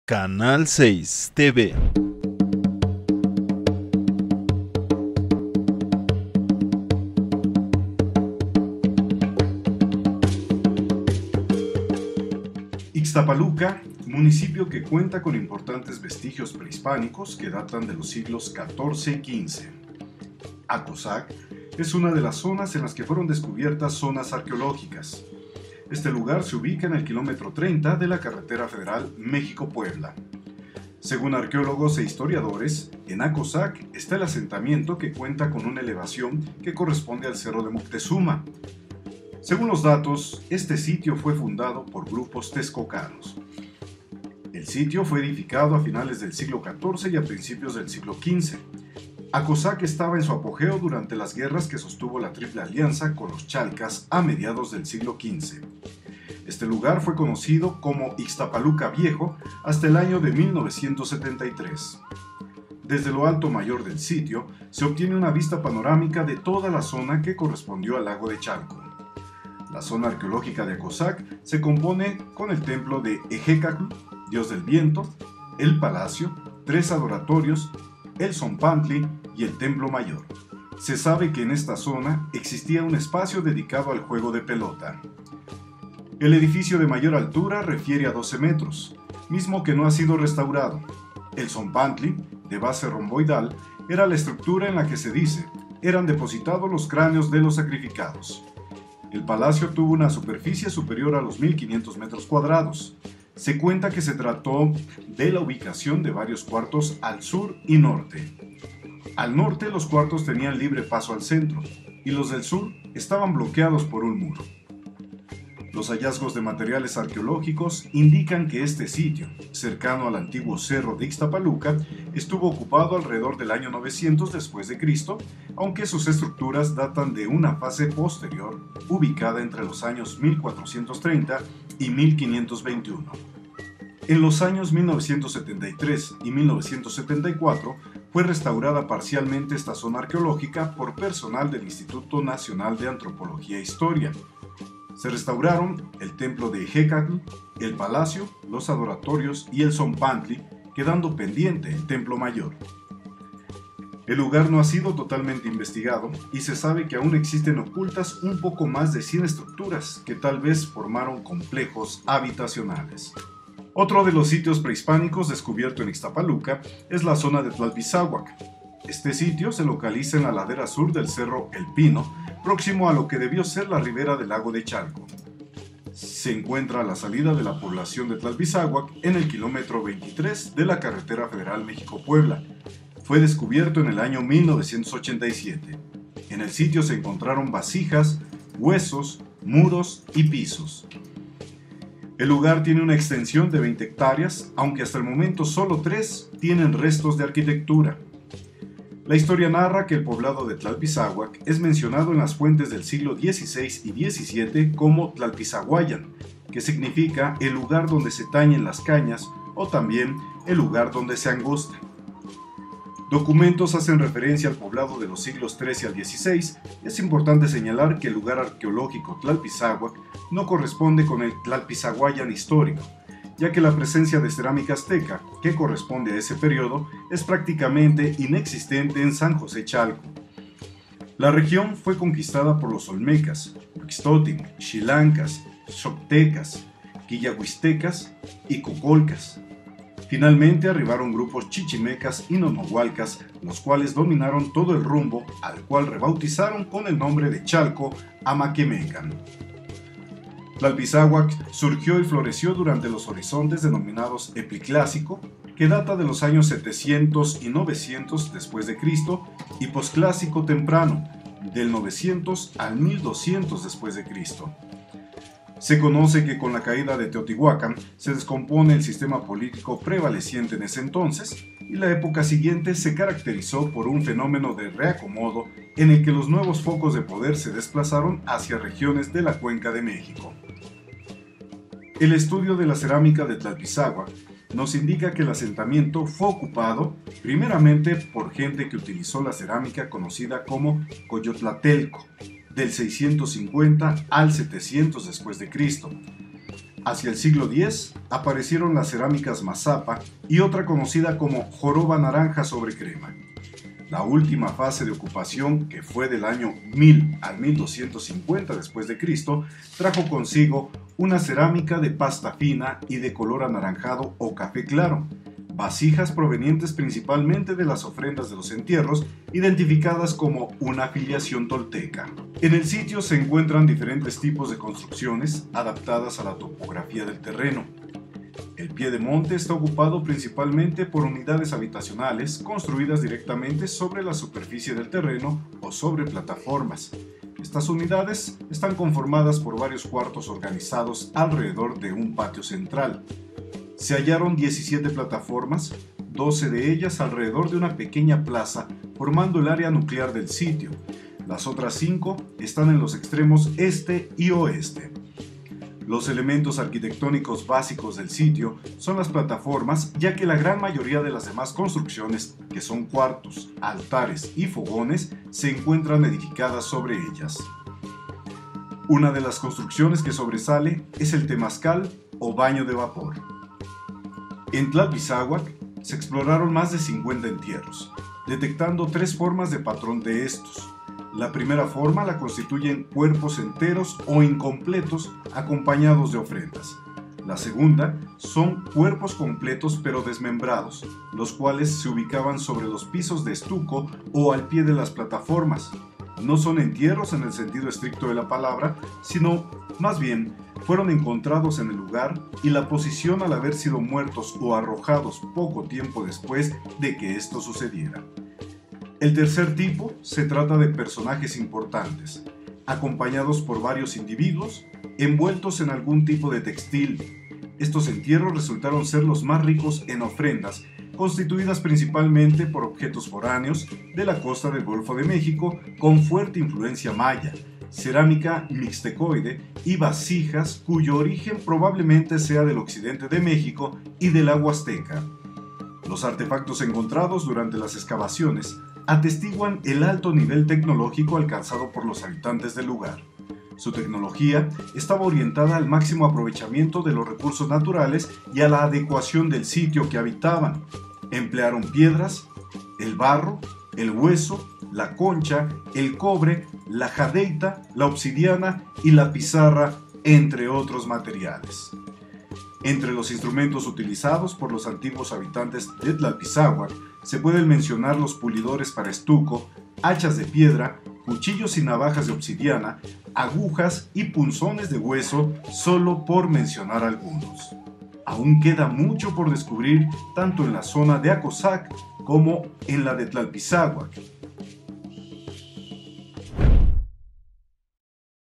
Canal 6 TV. Ixtapaluca, municipio que cuenta con importantes vestigios prehispánicos que datan de los siglos XIV y XV. Acosac es una de las zonas en las que fueron descubiertas zonas arqueológicas. Este lugar se ubica en el kilómetro 30 de la carretera federal México-Puebla. Según arqueólogos e historiadores, en Acosac está el asentamiento que cuenta con una elevación que corresponde al Cerro de Moctezuma. Según los datos, este sitio fue fundado por grupos texcocanos. El sitio fue edificado a finales del siglo XIV y a principios del siglo XV. Acosac estaba en su apogeo durante las guerras que sostuvo la Triple Alianza con los chalcas a mediados del siglo XV. Este lugar fue conocido como Ixtapaluca Viejo hasta el año de 1973. Desde lo alto mayor del sitio se obtiene una vista panorámica de toda la zona que correspondió al lago de Chalco. La zona arqueológica de Acosac se compone con el templo de Ejecatl, dios del viento, el palacio, 3 adoratorios, el Zompantli y el templo mayor. Se sabe que en esta zona existía un espacio dedicado al juego de pelota. El edificio de mayor altura refiere a 12 metros, mismo que no ha sido restaurado. El Zompantli, de base romboidal, era la estructura en la que se dice eran depositados los cráneos de los sacrificados. El palacio tuvo una superficie superior a los 1500 metros cuadrados. Se cuenta que se trató de la ubicación de varios cuartos al sur y norte. Al norte los cuartos tenían libre paso al centro y los del sur estaban bloqueados por un muro. Los hallazgos de materiales arqueológicos indican que este sitio, cercano al antiguo cerro de Ixtapaluca, estuvo ocupado alrededor del año 900 después de Cristo, aunque sus estructuras datan de una fase posterior, ubicada entre los años 1430 y 1521. En los años 1973 y 1974 fue restaurada parcialmente esta zona arqueológica por personal del Instituto Nacional de Antropología e Historia. Se restauraron el templo de Ejecatl, el palacio, los adoratorios y el Zompantli, quedando pendiente el templo mayor. El lugar no ha sido totalmente investigado y se sabe que aún existen ocultas un poco más de 100 estructuras que tal vez formaron complejos habitacionales. Otro de los sitios prehispánicos descubierto en Ixtapaluca es la zona de Tlalpizáhuac. Este sitio se localiza en la ladera sur del cerro El Pino, próximo a lo que debió ser la ribera del lago de Chalco. Se encuentra a la salida de la población de Tlalpizáhuac en el kilómetro 23 de la carretera federal México-Puebla. Fue descubierto en el año 1987. En el sitio se encontraron vasijas, huesos, muros y pisos. El lugar tiene una extensión de 20 hectáreas, aunque hasta el momento solo 3 tienen restos de arquitectura. La historia narra que el poblado de Tlalpizáhuac es mencionado en las fuentes del siglo XVI y XVII como Tlalpizahuayan, que significa el lugar donde se tañen las cañas o también el lugar donde se angosta. Documentos hacen referencia al poblado de los siglos XIII al XVI. Es importante señalar que el lugar arqueológico Tlalpizáhuac no corresponde con el Tlalpizahuayan histórico, ya que la presencia de cerámica azteca, que corresponde a ese periodo, es prácticamente inexistente en San José Chalco. La región fue conquistada por los olmecas, Mixtotin, Xilancas, Xoctecas, Quillahuistecas y Cocolcas. Finalmente arribaron grupos chichimecas y nonohualcas, los cuales dominaron todo el rumbo, al cual rebautizaron con el nombre de Chalco Amaquemecan. Tlalpizáhuac surgió y floreció durante los horizontes denominados Epiclásico, que data de los años 700 y 900 después de Cristo, y Posclásico temprano, del 900 al 1200 después de Cristo. Se conoce que con la caída de Teotihuacán se descompone el sistema político prevaleciente en ese entonces, y la época siguiente se caracterizó por un fenómeno de reacomodo en el que los nuevos focos de poder se desplazaron hacia regiones de la Cuenca de México. El estudio de la cerámica de Tlalpizáhuac nos indica que el asentamiento fue ocupado primeramente por gente que utilizó la cerámica conocida como Coyotlatelco, del 650 al 700 después de Cristo. Hacia el siglo X aparecieron las cerámicas mazapa y otra conocida como joroba naranja sobre crema. La última fase de ocupación, que fue del año 1000 al 1250 después de Cristo, trajo consigo una cerámica de pasta fina y de color anaranjado o café claro, vasijas provenientes principalmente de las ofrendas de los entierros, identificadas como una filiación tolteca. En el sitio se encuentran diferentes tipos de construcciones adaptadas a la topografía del terreno. El pie de monte está ocupado principalmente por unidades habitacionales construidas directamente sobre la superficie del terreno o sobre plataformas. Estas unidades están conformadas por varios cuartos organizados alrededor de un patio central. Se hallaron 17 plataformas, 12 de ellas alrededor de una pequeña plaza, formando el área nuclear del sitio. Las otras 5 están en los extremos este y oeste. Los elementos arquitectónicos básicos del sitio son las plataformas, ya que la gran mayoría de las demás construcciones, que son cuartos, altares y fogones, se encuentran edificadas sobre ellas. Una de las construcciones que sobresale es el temazcal o baño de vapor. En Tlalpizzahuac se exploraron más de 50 entierros, detectando 3 formas de patrón de estos. La primera forma la constituyen cuerpos enteros o incompletos acompañados de ofrendas. La segunda son cuerpos completos pero desmembrados, los cuales se ubicaban sobre los pisos de estuco o al pie de las plataformas. No son entierros en el sentido estricto de la palabra, sino más bien fueron encontrados en el lugar y la posición al haber sido muertos o arrojados poco tiempo después de que esto sucediera. El tercer tipo se trata de personajes importantes, acompañados por varios individuos envueltos en algún tipo de textil. Estos entierros resultaron ser los más ricos en ofrendas, constituidas principalmente por objetos foráneos de la costa del Golfo de México con fuerte influencia maya, cerámica mixtecoide y vasijas cuyo origen probablemente sea del occidente de México y de la Huasteca. Los artefactos encontrados durante las excavaciones atestiguan el alto nivel tecnológico alcanzado por los habitantes del lugar. Su tecnología estaba orientada al máximo aprovechamiento de los recursos naturales y a la adecuación del sitio que habitaban. Emplearon piedras, el barro, el hueso, la concha, el cobre, la jadeita, la obsidiana y la pizarra, entre otros materiales. Entre los instrumentos utilizados por los antiguos habitantes de Tlalpizzahuac se pueden mencionar los pulidores para estuco, hachas de piedra, cuchillos y navajas de obsidiana, agujas y punzones de hueso, solo por mencionar algunos. Aún queda mucho por descubrir tanto en la zona de Acosac como en la de Tlalpizzahuac.